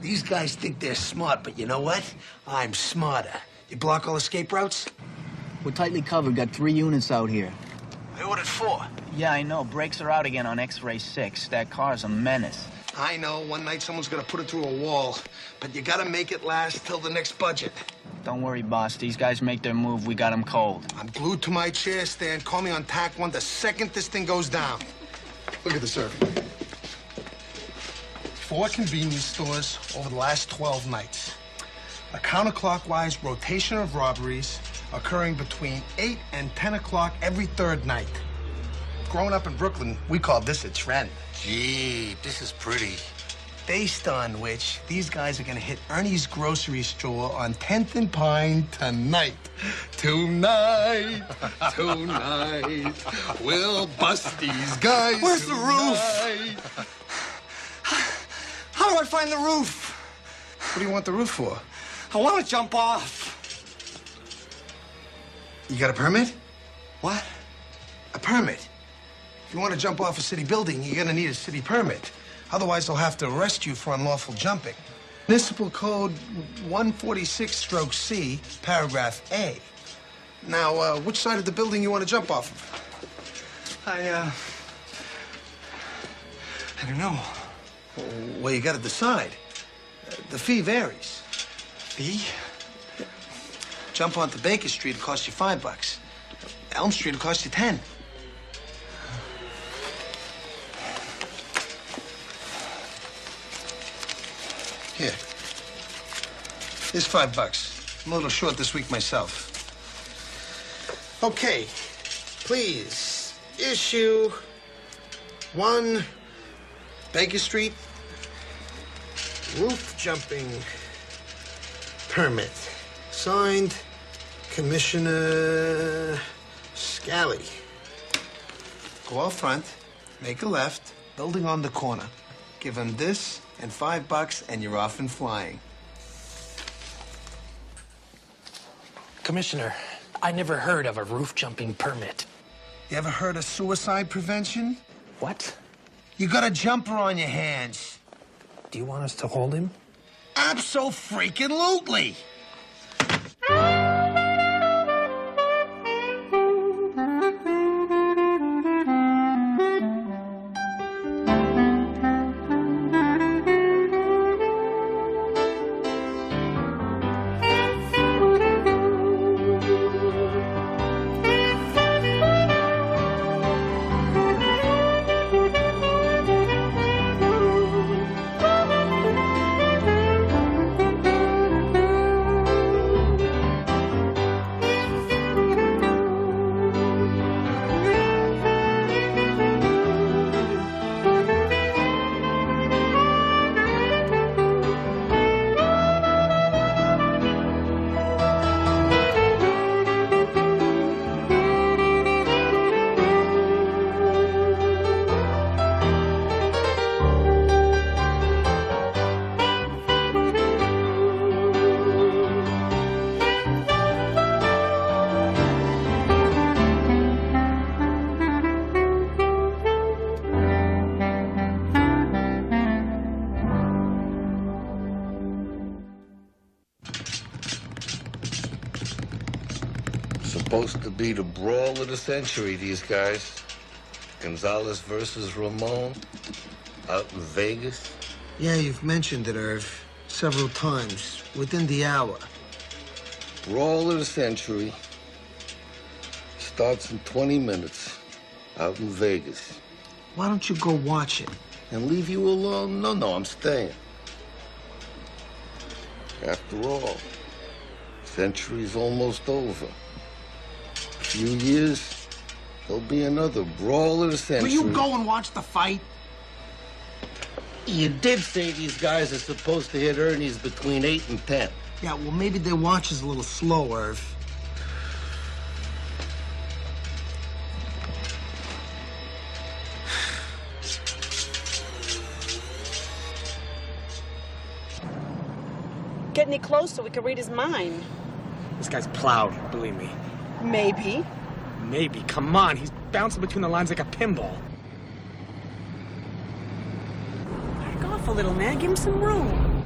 These guys think they're smart, but you know what? I'm smarter. You block all escape routes? We're tightly covered. Got 3 units out here. I ordered 4. Yeah, I know. Brakes are out again on X-Ray 6. That car's a menace. I know. One night someone's gonna put it through a wall. But you gotta make it last till the next budget. Don't worry, boss. These guys make their move. We got them cold. I'm glued to my chair, Stan. Call me on tack 1 the second this thing goes down. Look at the survey. 4 convenience stores over the last 12 nights. A counterclockwise rotation of robberies occurring between 8 and 10 o'clock every 3rd night. Growing up in Brooklyn, we called this a trend. Gee, this is pretty. Based on which, these guys are gonna hit Ernie's grocery store on 10th and Pine tonight. Tonight, we'll bust these guys. Where's the roof? How do I find the roof? What do you want the roof for? I want to jump off. You got a permit? What? A permit. If you want to jump off a city building, you're gonna need a city permit. Otherwise, they'll have to arrest you for unlawful jumping. Municipal Code 146/C, paragraph A. Now, which side of the building you want to jump off of? I don't know. Well, you gotta decide. The fee varies. Fee? Jump onto Baker Street, it'll cost you $5. Elm Street will cost you 10. Here. Here's $5. I'm a little short this week myself. Okay. Please issue 1 Baker Street roof jumping permit. Signed, Commissioner Scally. Go out front, make a left, building on the corner. Give him this and $5, and you're off and flying. Commissioner, I never heard of a roof jumping permit. You ever heard of suicide prevention? What? You got a jumper on your hands. Do you want us to hold him? Abso-freaking-lutely! Supposed to be the brawl of the century, these guys. Gonzalez versus Ramon out in Vegas. Yeah, you've mentioned it, Irv, several times, within the hour. Brawl of the century starts in 20 minutes out in Vegas. Why don't you go watch it? And leave you alone? No, I'm staying. After all, century's almost over. A few years, there'll be another brawl of the century. Will you go and watch the fight? You did say these guys are supposed to hit Ernie's between 8 and 10. Yeah, well, maybe their watch is a little slow, Irv. Get any closer, we can read his mind. This guy's plowed, believe me. Maybe. Maybe. Come on, he's bouncing between the lines like a pinball. Back off a little, man. Give him some room.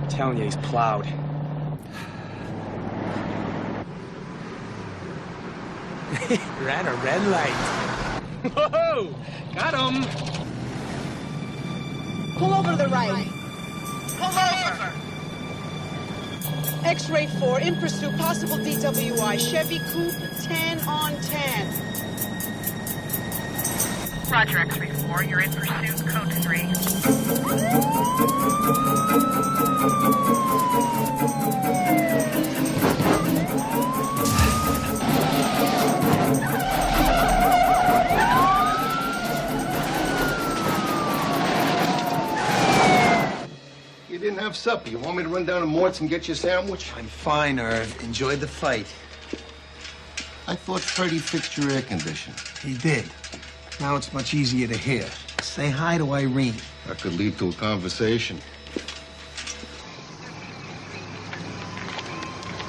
I'm telling you, he's plowed. Ran a red light. Whoa! Got him! Pull over to the right. Pull over! X-ray 4, in pursuit, possible DWI. Chevy Coupe, 10 on 10. Roger, X-ray 4, you're in pursuit, code 3. You didn't have supper. You want me to run down to Mort's and get you a sandwich? I'm fine, Irv. Enjoyed the fight. I thought Freddie fixed your air conditioner. He did. Now it's much easier to hear. Say hi to Irene. That could lead to a conversation.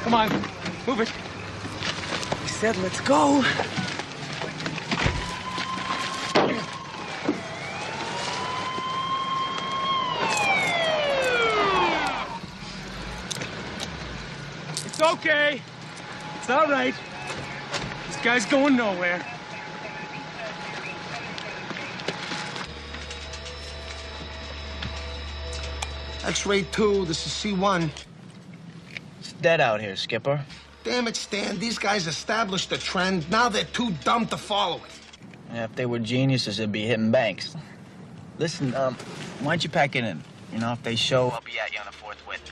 Come on, move it. We said let's go. It's okay. It's all right. This guy's going nowhere. X-ray 2, this is C1. It's dead out here, Skipper. Damn it, Stan. These guys established a trend. Now they're too dumb to follow it. Yeah, if they were geniuses, they'd be hitting banks. Listen, why don't you pack it in? You know, if they show, I'll be at you on a forthwith.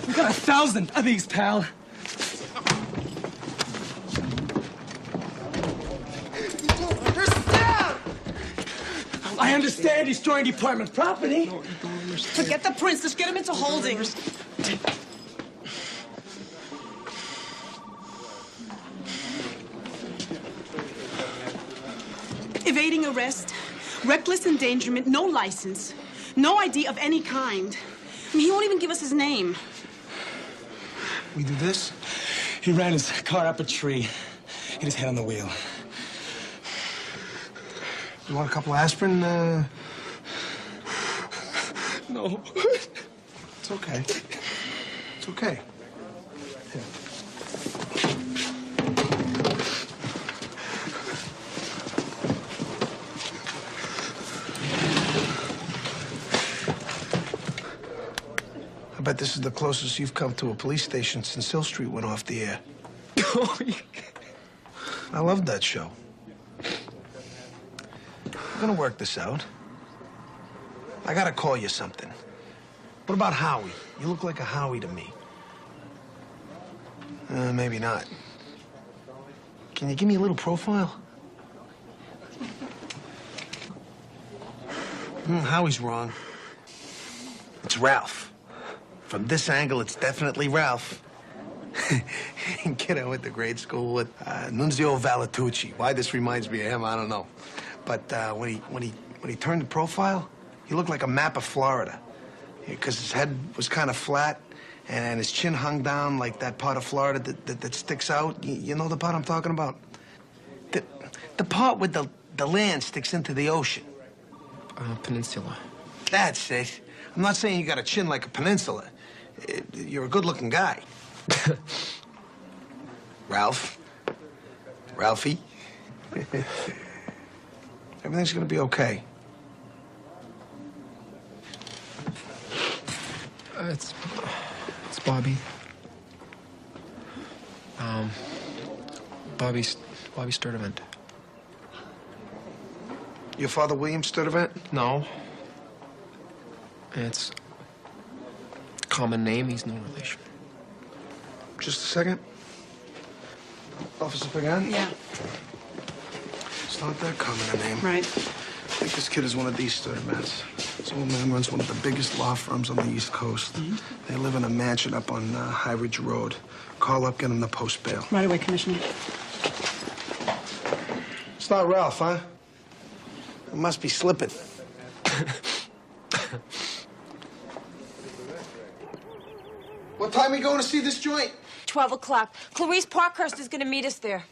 We got 1,000 of these, pal. I understand destroying department property. Forget the prince. Let's get him into holding. Evading arrest, reckless endangerment, no license, no ID of any kind. I mean, he won't even give us his name. We do this? He ran his car up a tree, hit his head on the wheel. You want a couple aspirin? No. It's okay. It's okay. Here. I bet this is the closest you've come to a police station since Hill Street went off the air. I loved that show. We're gonna work this out. I gotta call you something. What about Howie? You look like a Howie to me. Maybe not. Can you give me a little profile? Howie's wrong. It's Ralph. From this angle, it's definitely Ralph. Kid I went to grade school with, Nunzio Valatucci. Why this reminds me of him, I don't know. But when he turned the profile, he looked like a map of Florida. Because his head was kind of flat, and his chin hung down like that part of Florida that sticks out. You know the part I'm talking about? The part where the land sticks into the ocean. Peninsula. That's it. I'm not saying you got a chin like a peninsula. You're a good-looking guy. Ralph. Ralphie. Everything's gonna be okay. It's Bobby. Bobby Sturdivant. Your father, William Sturdivant? No. It's a common name. He's no relation. Just a second. Officer Pagan? Yeah, It's not that common a name. right. I think this kid is one of these Sturdivants. This old man runs one of the biggest law firms on the East Coast. They live in a mansion up on High Ridge Road. Call up, get him the post bail. Right away, Commissioner. It's not Ralph, huh? It must be slipping. What time are we going to see this joint? 12 o'clock. Clarice Parkhurst is going to meet us there.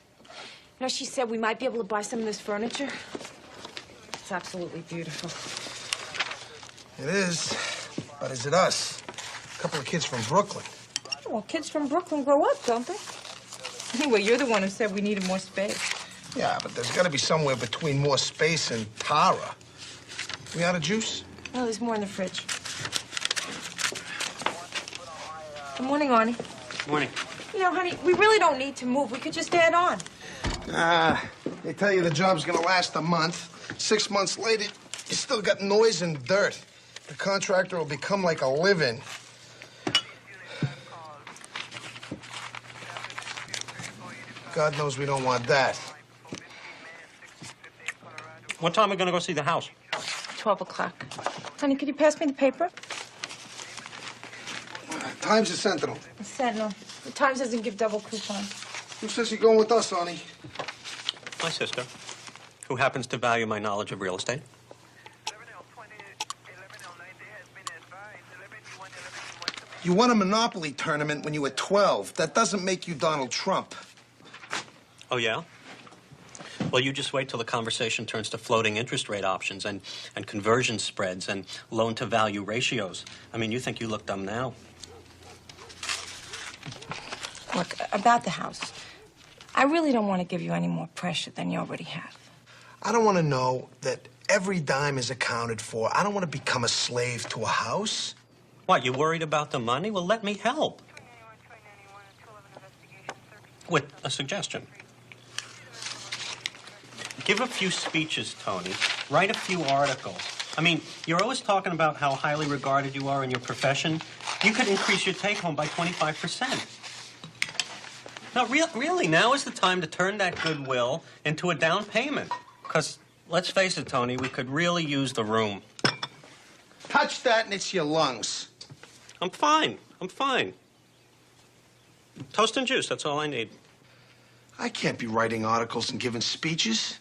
You know, she said we might be able to buy some of this furniture. It's absolutely beautiful. It is, but is it us? A couple of kids from Brooklyn. Well, kids from Brooklyn grow up, don't they? Anyway, you're the one who said we needed more space. Yeah, but there's got to be somewhere between more space and Tara. We out of juice? Oh, there's more in the fridge. Good morning, Arnie. Morning. You know, honey, we really don't need to move. We could just add on. They tell you the job's gonna last a month. 6 months later, you still got noise and dirt. The contractor will become like a live-in. God knows we don't want that. What time are we going to go see the house? 12 o'clock. Honey, could you pass me the paper? Times the Sentinel. The Sentinel. The Times doesn't give double coupons. Who says you're going with us, Arnie? My sister, who happens to value my knowledge of real estate. You won a Monopoly tournament when you were 12. That doesn't make you Donald Trump. Oh, yeah? Well, you just wait till the conversation turns to floating interest rate options and conversion spreads and loan-to-value ratios. I mean, you think you look dumb now. Look, about the house, I really don't want to give you any more pressure than you already have. I don't want to know that every dime is accounted for. I don't want to become a slave to a house. What, you worried about the money? Well, let me help. With a suggestion. Give a few speeches, Tony. Write a few articles. I mean, you're always talking about how highly regarded you are in your profession. You could increase your take-home by 25%. No, really, now is the time to turn that goodwill into a down payment. Because, let's face it, Tony, we could really use the room. Touch that and it's your lungs. I'm fine. I'm fine. Toast and juice, that's all I need. I can't be writing articles and giving speeches.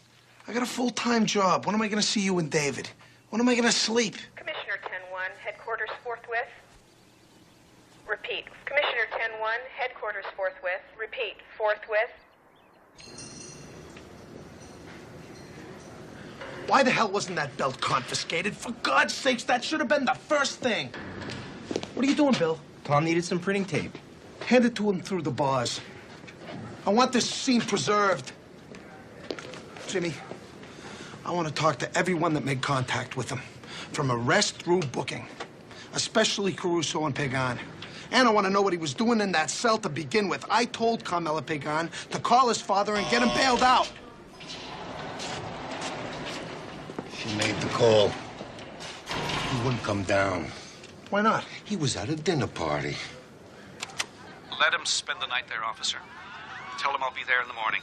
I got a full-time job. When am I going to see you and David? When am I going to sleep? Commissioner 10-1, headquarters forthwith. Repeat. Commissioner 10-1, headquarters forthwith. Repeat. Forthwith. Why the hell wasn't that belt confiscated? For God's sakes, that should have been the first thing. What are you doing, Bill? Tom needed some printing tape. Hand it to him through the bars. I want this scene preserved. Jimmy, I want to talk to everyone that made contact with him, from arrest through booking, especially Caruso and Pagan. And I want to know what he was doing in that cell to begin with. I told Carmela Pagan to call his father and get him bailed out. She made the call. He wouldn't come down. Why not? He was at a dinner party. Let him spend the night there, officer. Tell him I'll be there in the morning.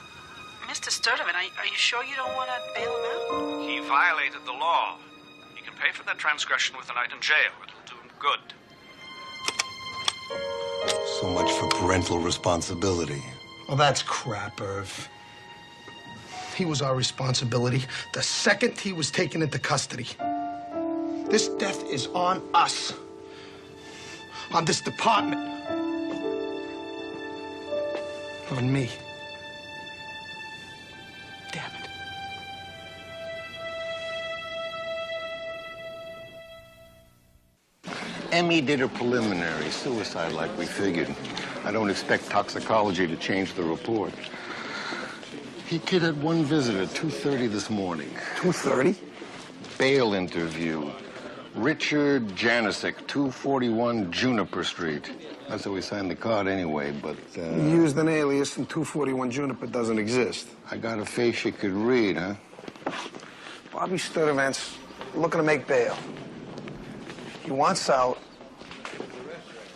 Mr. Sturtevant, are you sure you don't want to bail him out? He violated the law. He can pay for that transgression with a night in jail. It'll do him good. So much for parental responsibility. Well, that's crap, Irv. He was our responsibility the second he was taken into custody. This death is on us. On this department. On me. Damn it. Emmy did a preliminary suicide like we figured. I don't expect toxicology to change the report. He kid had one visit at 2:30 this morning. 2:30? Bail interview. Richard Janicek, 241 Juniper Street. That's how we signed the card anyway, but, You used an alias and 241 Juniper doesn't exist. I got a face you could read, huh? Bobby Sturtevant's looking to make bail. He wants out.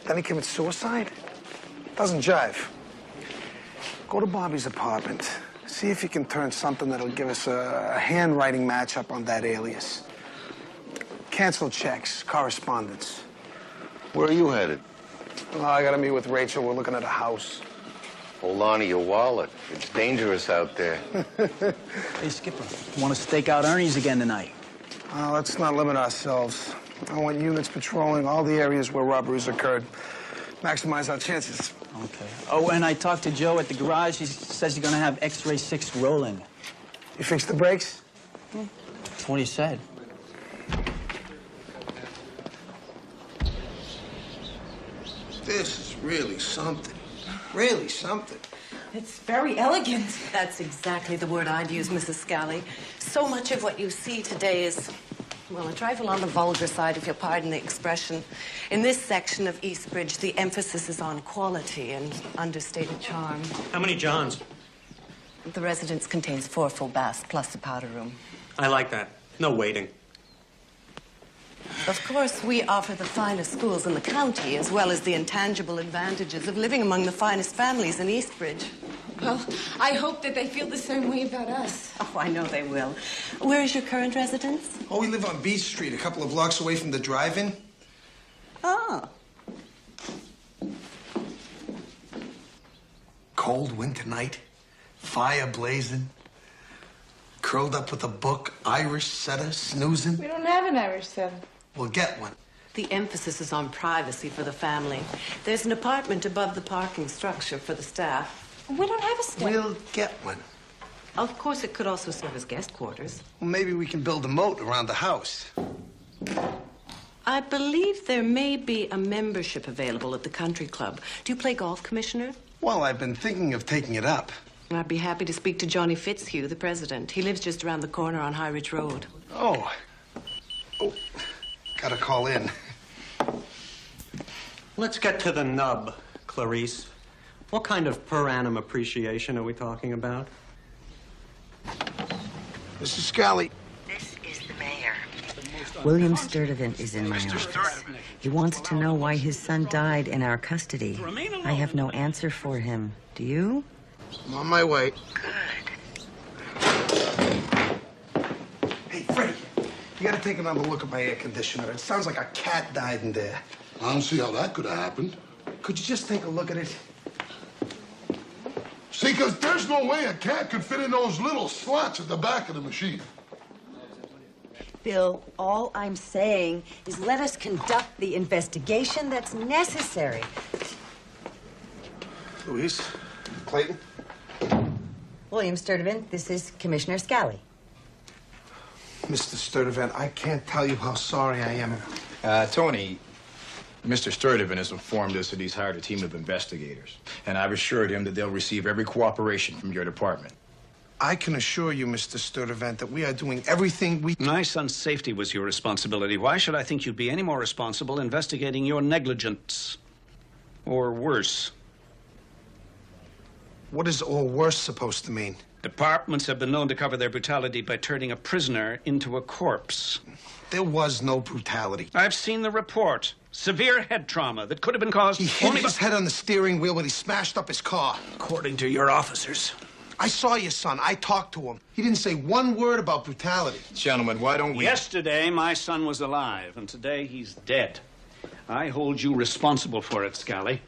Then he commits suicide? Doesn't jive. Go to Bobby's apartment. See if you can turn something that'll give us a handwriting matchup on that alias. Cancel checks, correspondence. Where are you headed? Oh, I gotta meet with Rachel. We're looking at a house. Hold on to your wallet. It's dangerous out there. Hey, Skipper, want to stake out Ernie's again tonight? Let's not limit ourselves. I want units patrolling all the areas where robberies occurred. Maximize our chances. Okay. Oh, and I talked to Joe at the garage. He says he's gonna have X-ray 6 rolling. You fixed the brakes? That's what he said. This is really something. Really something. It's very elegant. That's exactly the word I'd use, Mrs. Scally. So much of what you see today is, well, a trifle on the vulgar side, if you'll pardon the expression. In this section of Eastbridge, the emphasis is on quality and understated charm. How many Johns? The residence contains 4 full baths, plus the powder room. I like that. No waiting. Of course, we offer the finest schools in the county, as well as the intangible advantages of living among the finest families in Eastbridge. Well, I hope that they feel the same way about us. Oh, I know they will. Where is your current residence? Oh, we live on Beach Street, a couple of blocks away from the drive-in. Oh. Cold winter night, fire blazing, curled up with a book, Irish setter snoozing. We don't have an Irish setter. We'll get one. The emphasis is on privacy for the family. There's an apartment above the parking structure for the staff. We don't have a staff. We'll get one. Of course, it could also serve as guest quarters. Well, maybe we can build a moat around the house. I believe there may be a membership available at the country club. Do you play golf, Commissioner? Well, I've been thinking of taking it up. I'd be happy to speak to Johnny Fitzhugh, the president. He lives just around the corner on High Ridge Road. Oh. Gotta call in. Let's get to the nub, Clarice. What kind of per annum appreciation are we talking about? Mrs. Scally. This is the mayor. William Sturdivant is in my office. He wants to know why his son died in our custody. I have no answer for him. Do you? I'm on my way. Good. Hey, Freddie, you gotta take another look at my air conditioner. It sounds like a cat died in there. I don't see how that could have happened. Could you just take a look at it? See, because there's no way a cat could fit in those little slots at the back of the machine. Bill, all I'm saying is let us conduct the investigation that's necessary. Louise? Clayton? William Sturdivant, this is Commissioner Scally. Mr. Sturdivant, I can't tell you how sorry I am. Tony, Mr. Sturdivant has informed us that he's hired a team of investigators, and I've assured him that they'll receive every cooperation from your department. I can assure you, Mr. Sturdivant, that we are doing everything we... My son's safety was your responsibility. Why should I think you'd be any more responsible investigating your negligence? Or worse? What is or worse supposed to mean? Departments have been known to cover their brutality by turning a prisoner into a corpse. There was no brutality. I've seen the report. Severe head trauma that could have been caused... He hit his head on the steering wheel when he smashed up his car. According to your officers. I saw your son. I talked to him. He didn't say one word about brutality. Gentlemen, why don't we... Yesterday, my son was alive, and today he's dead. I hold you responsible for it, Scally.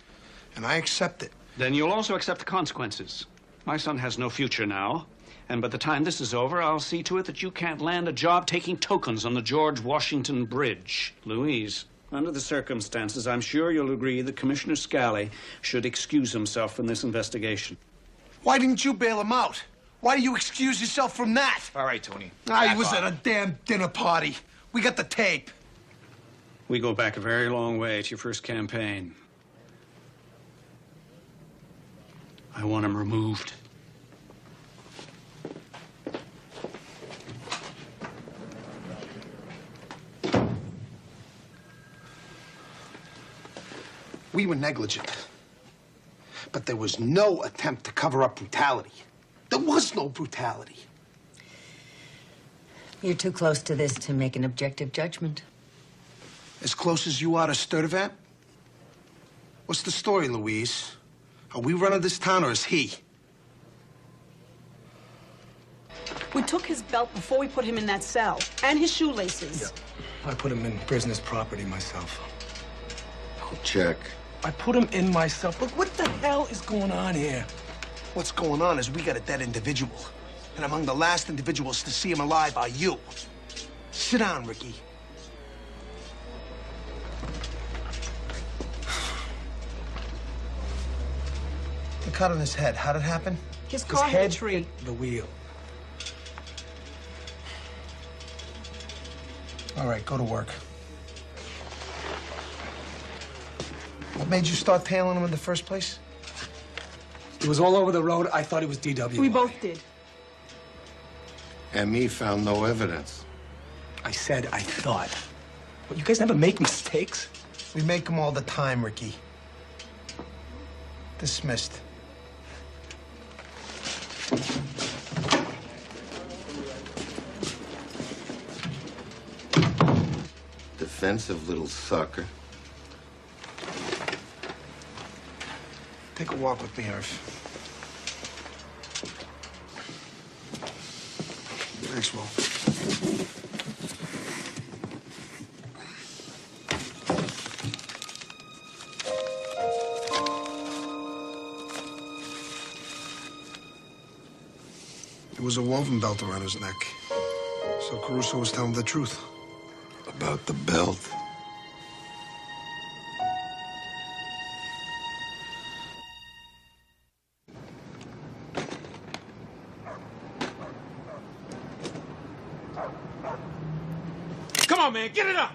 And I accept it. Then you'll also accept the consequences. My son has no future now, and by the time this is over, I'll see to it that you can't land a job taking tokens on the George Washington Bridge. Louise, under the circumstances, I'm sure you'll agree that Commissioner Scally should excuse himself from this investigation. Why didn't you bail him out? Why do you excuse yourself from that? All right, Tony. He was at a damn dinner party. We got the tape. We go back a very long way to your first campaign. I want him removed. We were negligent. But there was no attempt to cover up brutality. There was no brutality. You're too close to this to make an objective judgment. As close as you are to Sturdivant? What's the story, Louise? Are we running this town, or is he? We took his belt before we put him in that cell, and his shoelaces. Yeah. I put him in prisoner's property myself. I'll check. I put him in myself. Look, what the hell is going on here? What's going on is we got a dead individual. And among the last individuals to see him alive are you. Sit down, Ricky. The cut on his head, how'd it happen? His car hit a tree. The wheel. All right, go to work. What made you start tailing him in the first place? He was all over the road. I thought he was DW. We both did. And me found no evidence. I said I thought. Well, you guys never make mistakes? We make them all the time, Ricky. Dismissed. Defensive little sucker. Take a walk with me, Irv. Thanks, Will. There was a woven belt around his neck. So Caruso was telling the truth. About the belt. Come on, man, get it up!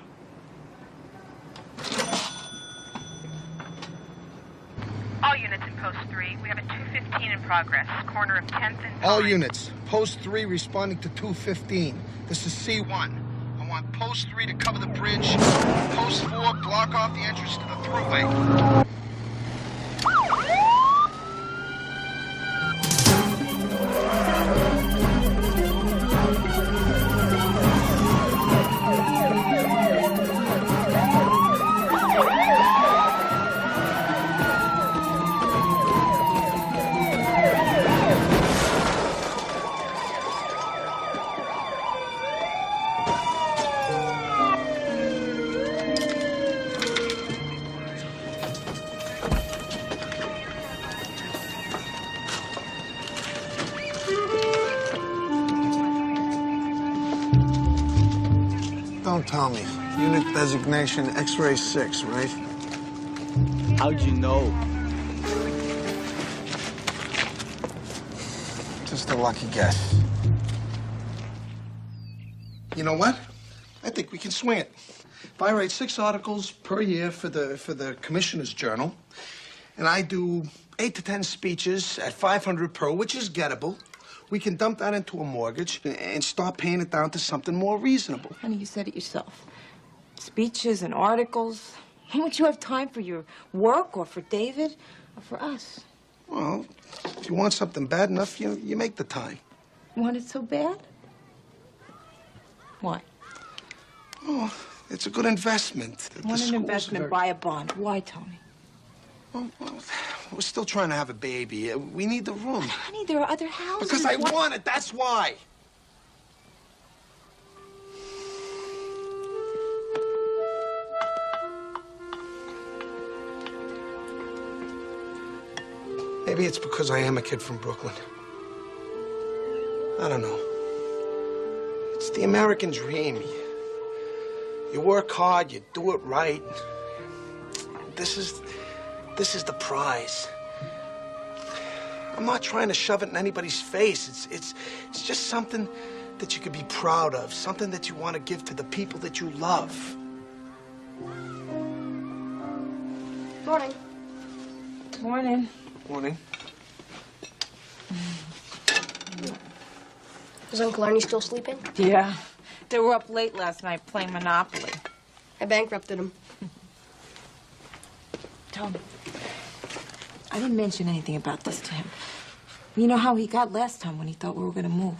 All units in Post 3. We have a 215 in progress. Corner of 10th and... All units. Post 3 responding to 215. This is C1. I want Post 3 to cover the bridge. Post 4, block off the entrance to the thruway. Don't tell me. Unit designation X-ray 6, right? How'd you know? Just a lucky guess. You know what? I think we can swing it. If I write 6 articles per year for the Commissioner's Journal, and I do 8 to 10 speeches at $500 per, which is gettable, we can dump that into a mortgage and start paying it down to something more reasonable. Honey, you said it yourself. Speeches and articles. How much you have time for your work or for David or for us? Well, if you want something bad enough, you make the time. You want it so bad? Why? Oh, it's a good investment. I want an investment, buy a bond. Why, Tony? Well, we're still trying to have a baby. We need the room. Honey, there are other houses. Because I want it, that's why. Maybe it's because I am a kid from Brooklyn. I don't know. It's the American dream. You work hard, you do it right. This is the prize. I'm not trying to shove it in anybody's face. It's just something that you could be proud of, something that you want to give to the people that you love. Morning. Morning. Morning. Is Uncle Arnie still sleeping? Yeah. They were up late last night playing Monopoly. I bankrupted him. Tony, I didn't mention anything about this to him. You know how he got last time when he thought we were going to move.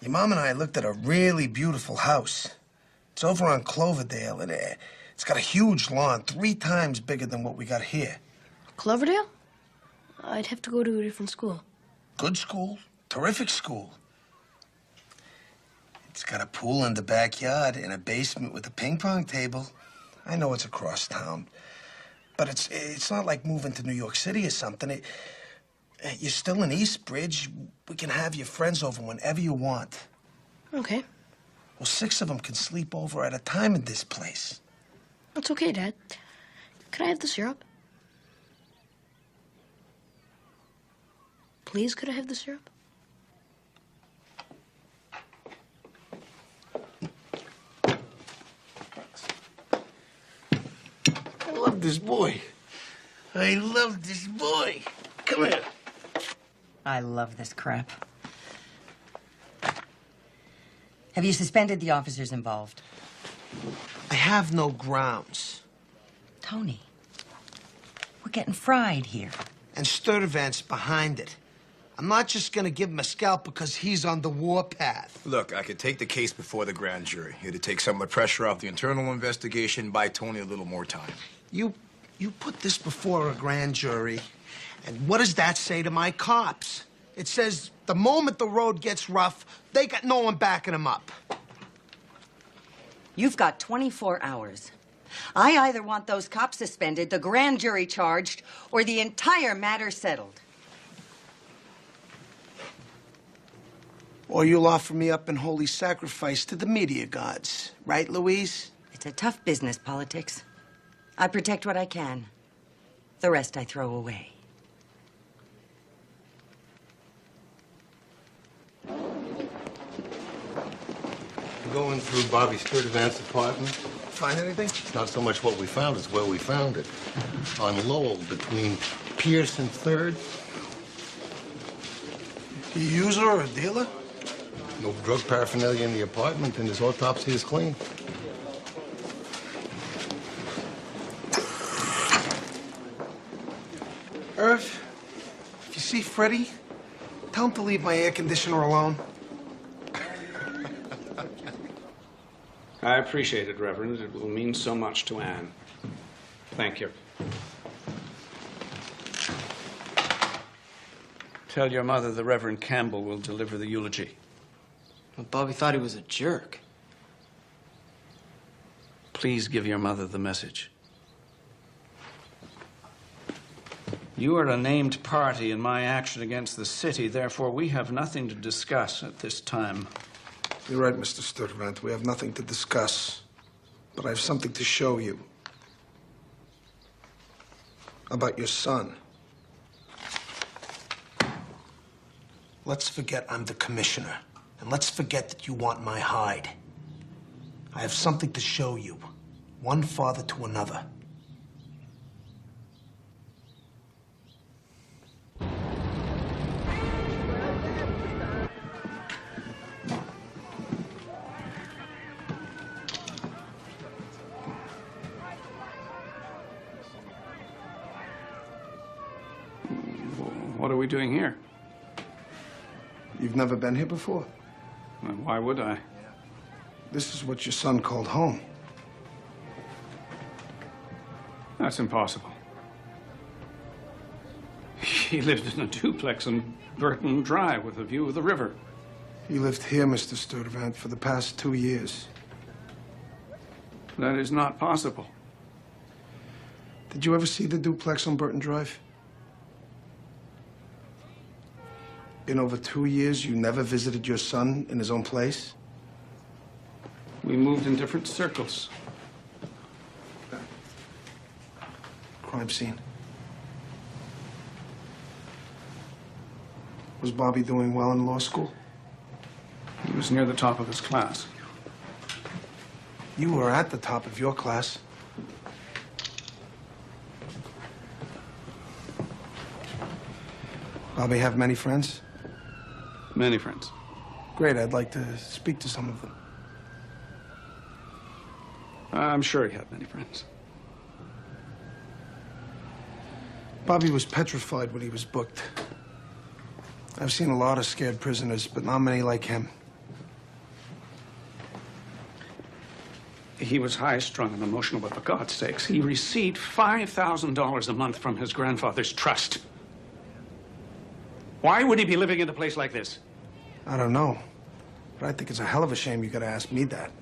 Your mom and I looked at a really beautiful house. It's over on Cloverdale, and it's got a huge lawn, 3 times bigger than what we got here. Cloverdale? I'd have to go to a different school. Good school, terrific school. It's got a pool in the backyard and a basement with a ping pong table. I know it's across town, but it's not like moving to New York City or something. Hey, you're still in Eastbridge. We can have your friends over whenever you want. Okay. Well, 6 of them can sleep over at a time in this place. That's okay, Dad. Can I have the syrup? Please, could I have the syrup? I love this boy. I love this boy. Come here. I love this crap. Have you suspended the officers involved? I have no grounds. Tony, we're getting fried here. And Sturtevant's behind it. I'm not just gonna give him a scalp because he's on the warpath. Look, I could take the case before the grand jury. It'd take some of the pressure off the internal investigation, buy Tony a little more time. You put this before a grand jury, and what does that say to my cops? It says the moment the road gets rough, they got no one backing them up. You've got 24 hours. I either want those cops suspended, the grand jury charged, or the entire matter settled. Or you'll offer me up in holy sacrifice to the media gods. Right, Louise? It's a tough business, politics. I protect what I can. The rest I throw away. Going through Bobby Sturtevant's apartment. Find anything? It's not so much what we found, it's where we found it. On Lowell, between Pierce and 3rd. A user or a dealer? No drug paraphernalia in the apartment, and his autopsy is clean. Irv, if you see Freddie, tell him to leave my air conditioner alone. I appreciate it, Reverend. It will mean so much to Anne. Thank you. Tell your mother the Reverend Campbell will deliver the eulogy. Well, Bobby thought he was a jerk. Please give your mother the message. You are a named party in my action against the city, therefore we have nothing to discuss at this time. You're right, Mr. Sturtevant. We have nothing to discuss. But I have something to show you. About your son. Let's forget I'm the commissioner. And let's forget that you want my hide. I have something to show you. One father to another. What are we doing here? You've never been here before? Well, why would I? This is what your son called home. That's impossible. He lived in a duplex on Burton Drive with a view of the river. He lived here, Mr. Sturtevant, for the past 2 years. That is not possible. Did you ever see the duplex on Burton Drive? In over 2 years, you never visited your son in his own place? We moved in different circles. Crime scene. Was Bobby doing well in law school? He was near the top of his class. You were at the top of your class. Bobby have many friends? Many friends. Great, I'd like to speak to some of them. I'm sure he had many friends. Bobby was petrified when he was booked. I've seen a lot of scared prisoners, but not many like him. He was high-strung and emotional, but for God's sakes, he received $5,000 a month from his grandfather's trust. Why would he be living in a place like this? I don't know, but I think it's a hell of a shame you gotta ask me that.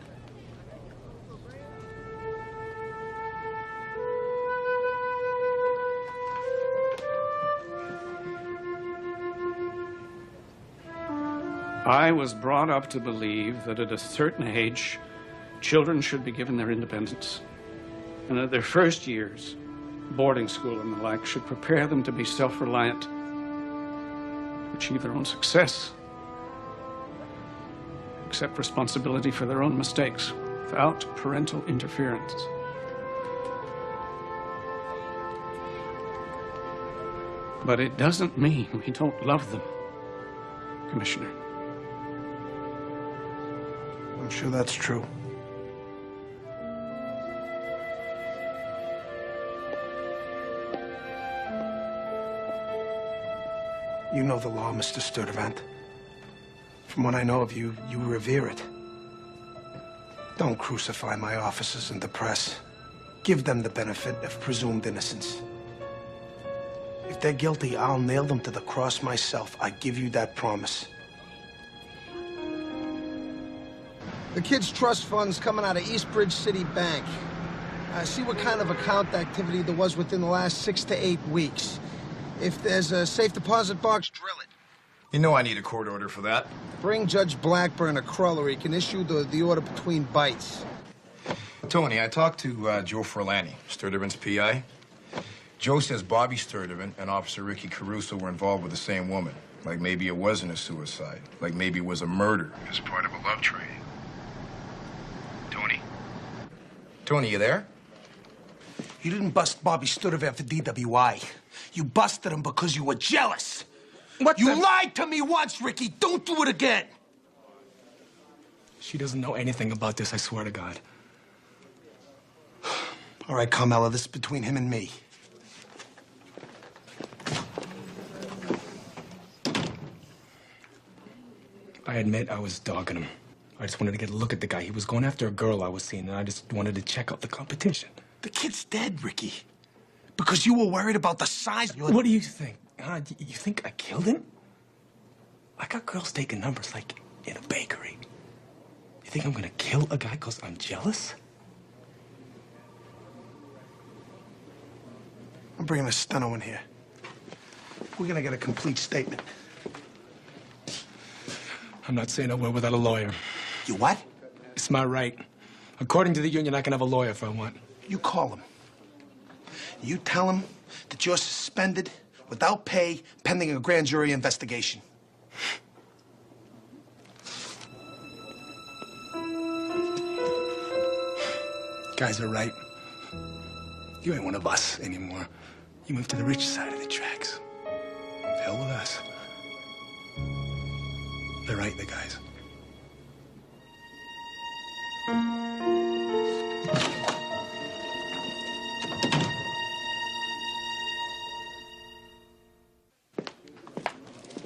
I was brought up to believe that at a certain age, children should be given their independence. And that their first years, boarding school and the like, should prepare them to be self-reliant, to achieve their own success, accept responsibility for their own mistakes without parental interference. But it doesn't mean we don't love them, Commissioner. I'm sure that's true. You know the law, Mr. Sturtevant. From what I know of you, you revere it. Don't crucify my officers and the press. Give them the benefit of presumed innocence. If they're guilty, I'll nail them to the cross myself. I give you that promise. The kids' trust fund's coming out of Eastbridge City Bank. See what kind of account activity there was within the last 6 to 8 weeks. If there's a safe deposit box, drill it. You know I need a court order for that. Bring Judge Blackburn a cruller. He can issue the order between bites. Tony, I talked to Joe Forlani, Sturtevant's PI. Joe says Bobby Sturtevant and Officer Ricky Caruso were involved with the same woman. Like maybe it wasn't a suicide. Like maybe it was a murder as part of a love triangle. Tony? Tony, you there? You didn't bust Bobby Sturtevant for DWI. You busted him because you were jealous. You lied to me once, Ricky. Don't do it again. She doesn't know anything about this, I swear to God. All right, Carmela, this is between him and me. I admit I was dogging him. I just wanted to get a look at the guy. He was going after a girl I was seeing, and I just wanted to check out the competition. The kid's dead, Ricky. Because you were worried about the size of your... What do you think? Huh? You think I killed him? I got girls taking numbers like in a bakery. You think I'm gonna kill a guy because I'm jealous? I'm bringing a steno in here. We're gonna get a complete statement. I'm not saying a word without a lawyer. You what? It's my right. According to the union, I can have a lawyer if I want. You call him. You tell him that you're suspended without pay pending a grand jury investigation. Guys are right. You ain't one of us anymore. You moved to the rich side of the tracks. The hell with us. They're right, the guys.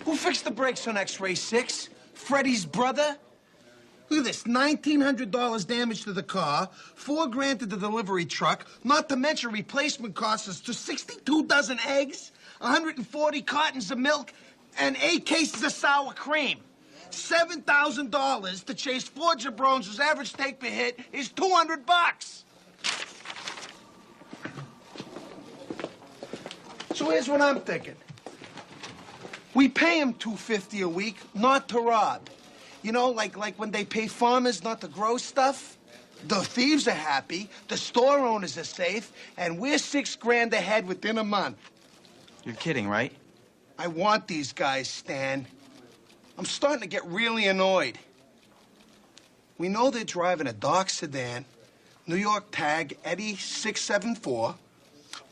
Who fixed the brakes on X-Ray 6? Freddie's brother? Look at this, $1,900 damage to the car, $4,000 to the delivery truck, not to mention replacement costs us to 62 dozen eggs, 140 cartons of milk, and 8 cases of sour cream. $7,000 to chase 4 jabrones whose average take per hit is $200. So here's what I'm thinking. We pay him $250 a week, not to rob. You know, like when they pay farmers not to grow stuff. The thieves are happy, the store owners are safe, and we're $6,000 ahead within a month. You're kidding, right? I want these guys, Stan. I'm starting to get really annoyed. We know they're driving a dark sedan, New York tag Eddie 674.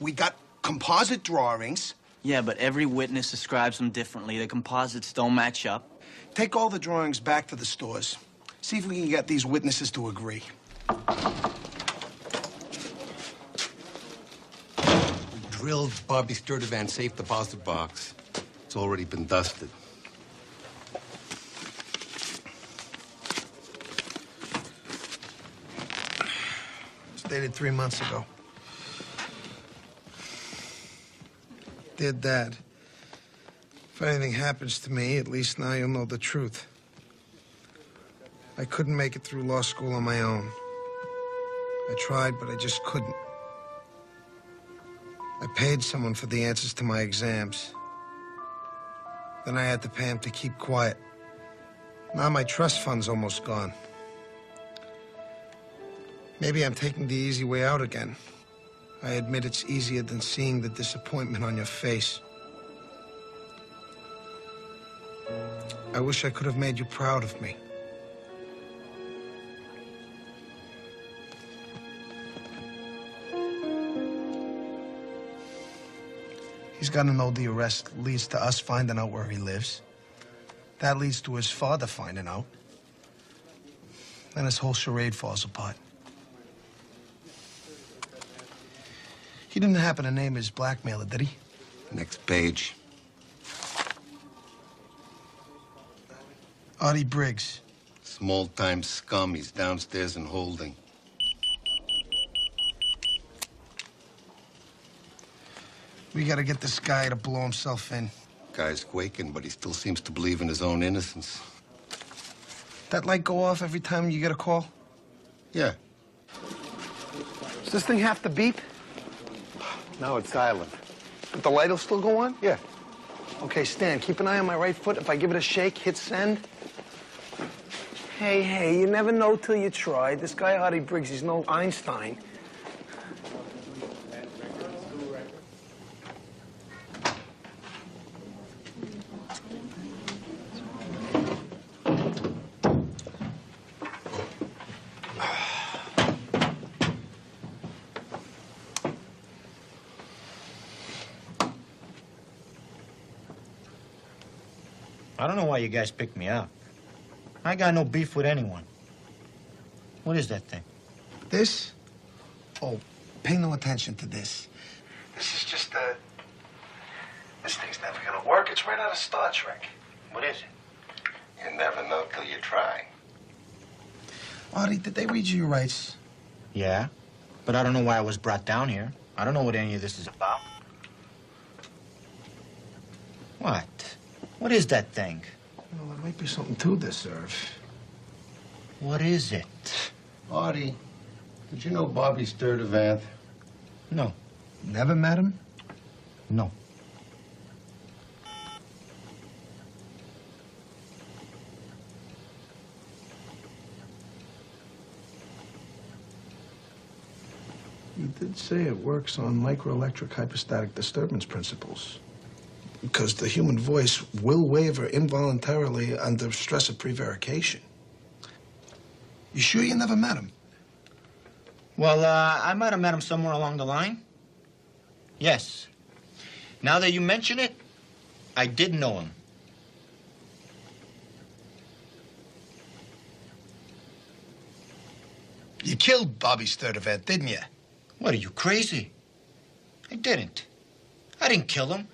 We got composite drawings. Yeah, but every witness describes them differently. The composites don't match up. Take all the drawings back to the stores. See if we can get these witnesses to agree. We drilled Bobby Sturtevant's safe deposit box. It's already been dusted. It's dated 3 months ago. Dear Dad, if anything happens to me, at least now you'll know the truth. I couldn't make it through law school on my own. I tried, but I just couldn't. I paid someone for the answers to my exams. Then I had to pay him to keep quiet. Now my trust fund's almost gone. Maybe I'm taking the easy way out again. I admit it's easier than seeing the disappointment on your face. I wish I could have made you proud of me. He's got to know the arrest leads to us finding out where he lives. That leads to his father finding out. Then his whole charade falls apart. He didn't happen to name his blackmailer, did he? Next page. Artie Briggs. Small-time scum. He's downstairs in holding. We gotta get this guy to blow himself in. Guy's quaking, but he still seems to believe in his own innocence. That light go off every time you get a call? Yeah. Does this thing have to beep? Now it's silent. But the light'll still go on? Yeah. Okay, Stan, keep an eye on my right foot. If I give it a shake, hit send. Hey, you never know till you try. This guy Artie Briggs, he's no Einstein. I don't know why you guys picked me up. I got no beef with anyone. What is that thing? This? Oh, pay no attention to this. This is just this thing's never gonna work. It's right out of Star Trek. What is it? You never know till you try. Artie, did they read you your rights? Yeah, but I don't know why I was brought down here. I don't know what any of this is about. What? What is that thing? Well, there might be something to this, Irv. What is it? Artie, did you know Bobby Sturdivant? No. Never met him? No. You did say it works on microelectric hypostatic disturbance principles. Because the human voice will waver involuntarily under stress of prevarication. You sure you never met him? Well, I might have met him somewhere along the line. Yes. Now that you mention it, I did know him. You killed Bobby Sturdivant, didn't you? What, are you crazy? I didn't. I didn't kill him.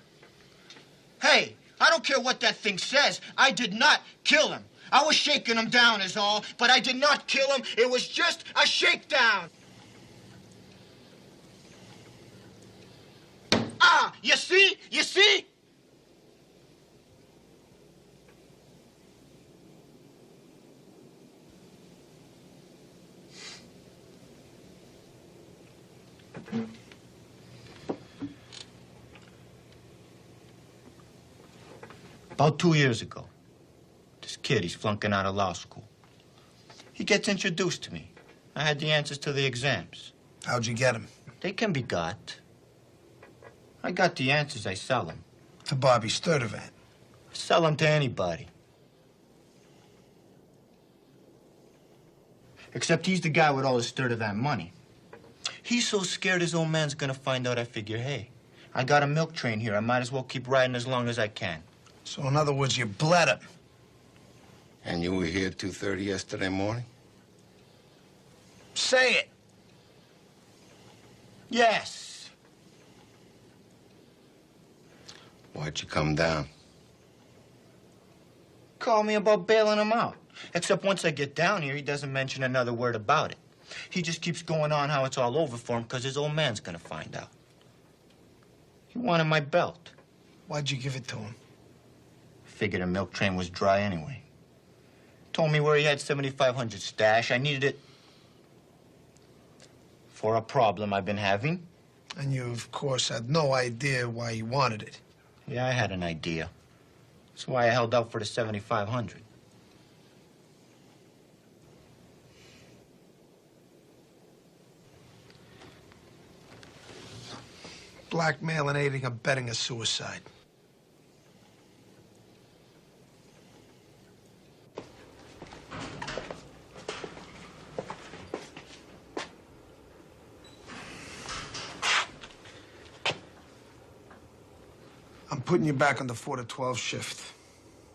Hey, I don't care what that thing says. I did not kill him. I was shaking him down is all, but I did not kill him. It was just a shakedown. Ah, you see? You see? About 2 years ago, this kid, he's flunking out of law school. He gets introduced to me. I had the answers to the exams. How'd you get him? They can be got. I got the answers, I sell them. To Bobby Sturdivant. Sell them to anybody. Except he's the guy with all the Sturdivant money. He's so scared his old man's gonna find out. I figure, hey, I got a milk train here. I might as well keep riding as long as I can. So in other words, you bled him. And you were here 2:30 yesterday morning? Say it. Yes. Why'd you come down? Call me about bailing him out. Except once I get down here, he doesn't mention another word about it. He just keeps going on how it's all over for him because his old man's gonna find out. He wanted my belt. Why'd you give it to him? Figured a milk train was dry anyway. Told me where he had 7,500 stash. I needed it for a problem I've been having. And you, of course, had no idea why you wanted it. Yeah, I had an idea. That's why I held out for the 7,500. blackmail and aiding and abetting a suicide. I'm putting you back on the 4 to 12 shift.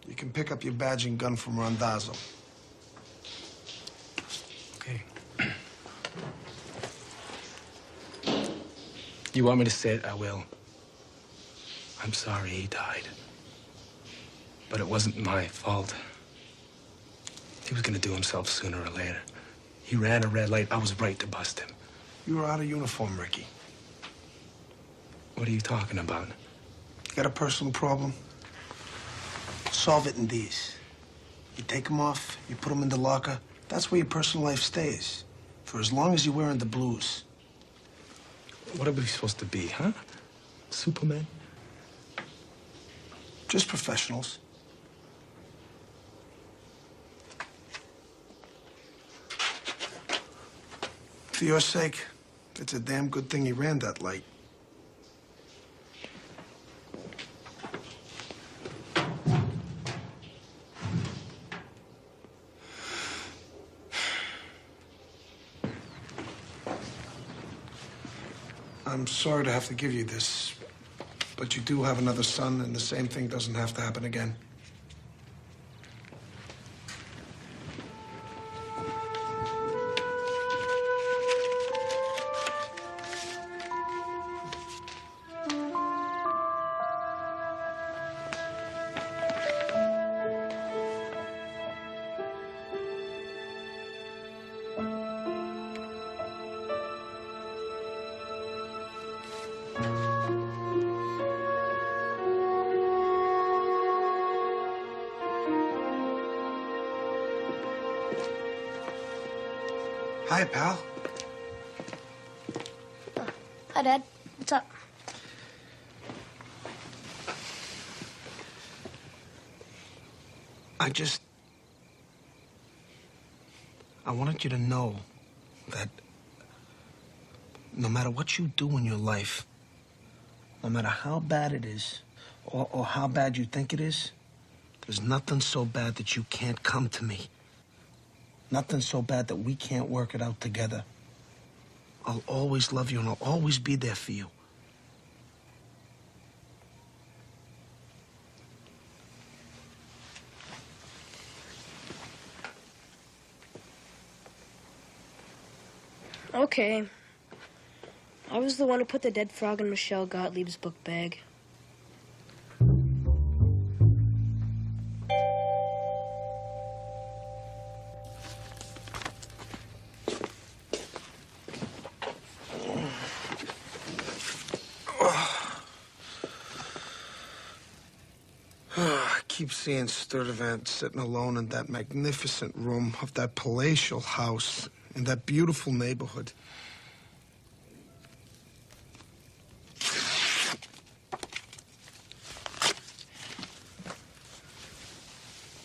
You can pick up your badge and gun from Randazzo. Okay. You want me to say it? I will. I'm sorry he died. But it wasn't my fault. He was gonna do himself sooner or later. He ran a red light. I was right to bust him. You were out of uniform, Ricky. What are you talking about? You got a personal problem? Solve it in these. You take them off, you put them in the locker. That's where your personal life stays. For as long as you're wearing the blues. What are we supposed to be, huh? Superman? Just professionals. For your sake, it's a damn good thing he ran that light. I'm sorry to have to give you this, but you do have another son, and the same thing doesn't have to happen again. Hi, pal. Hi, Dad. What's up? I wanted you to know that no matter what you do in your life, no matter how bad it is, or how bad you think it is, there's nothing so bad that you can't come to me. Nothing so bad that we can't work it out together. I'll always love you and I'll always be there for you. Okay. I was the one who put the dead frog in Michelle Gottlieb's book bag. I keep seeing Sturtevant sitting alone in that magnificent room of that palatial house in that beautiful neighborhood.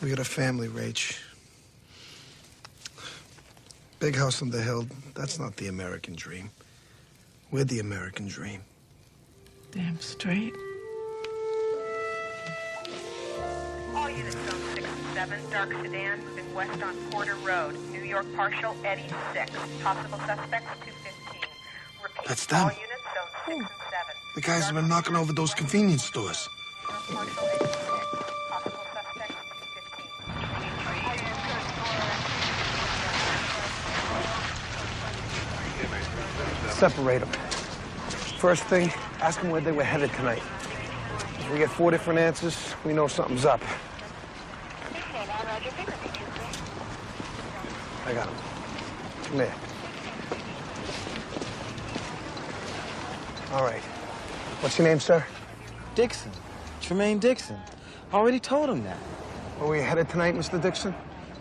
We got a family, Rach. Big house on the hill, that's not the American dream. We're the American dream. Damn straight. All units zone 6 and 7, dark sedan, moving west on Porter Road. New York partial, Eddie 6. Possible suspects 215. Repeat, That's them. all units zone 6 and 7. The guys have been knocking over those convenience stores. New York partial, Eddie 6. Possible suspects 215. Separate them. First thing, ask them where they were headed tonight. If we get 4 different answers, we know something's up. I got him. Come here. All right. What's your name, sir? Dixon. Tremaine Dixon. I already told him that. Where were you headed tonight, Mr. Dixon?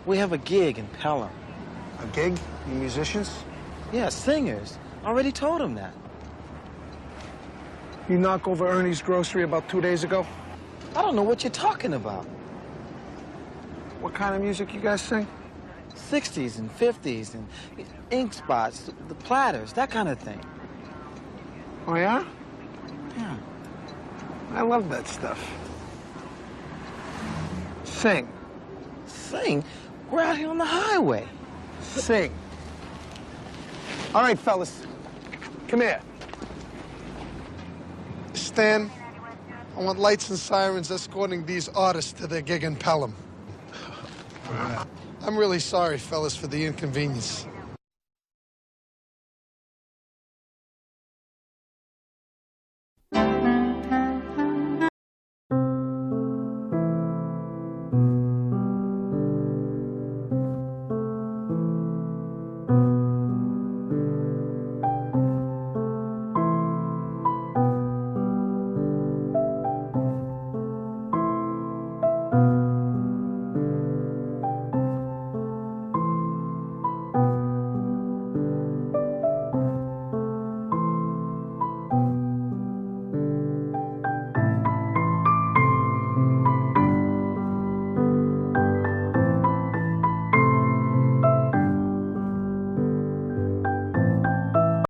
We have a gig in Pelham. A gig? You musicians? Yeah, singers. I already told him that. You knock over Ernie's grocery about 2 days ago? I don't know what you're talking about. What kind of music you guys sing? 60s and 50s and ink spots, the platters, that kind of thing. Oh, yeah? I love that stuff. Sing. Sing? We're out here on the highway. Sing. All right, fellas. Come here. Stan, I want lights and sirens escorting these artists to their gig in Pelham. I'm really sorry, fellas, for the inconvenience.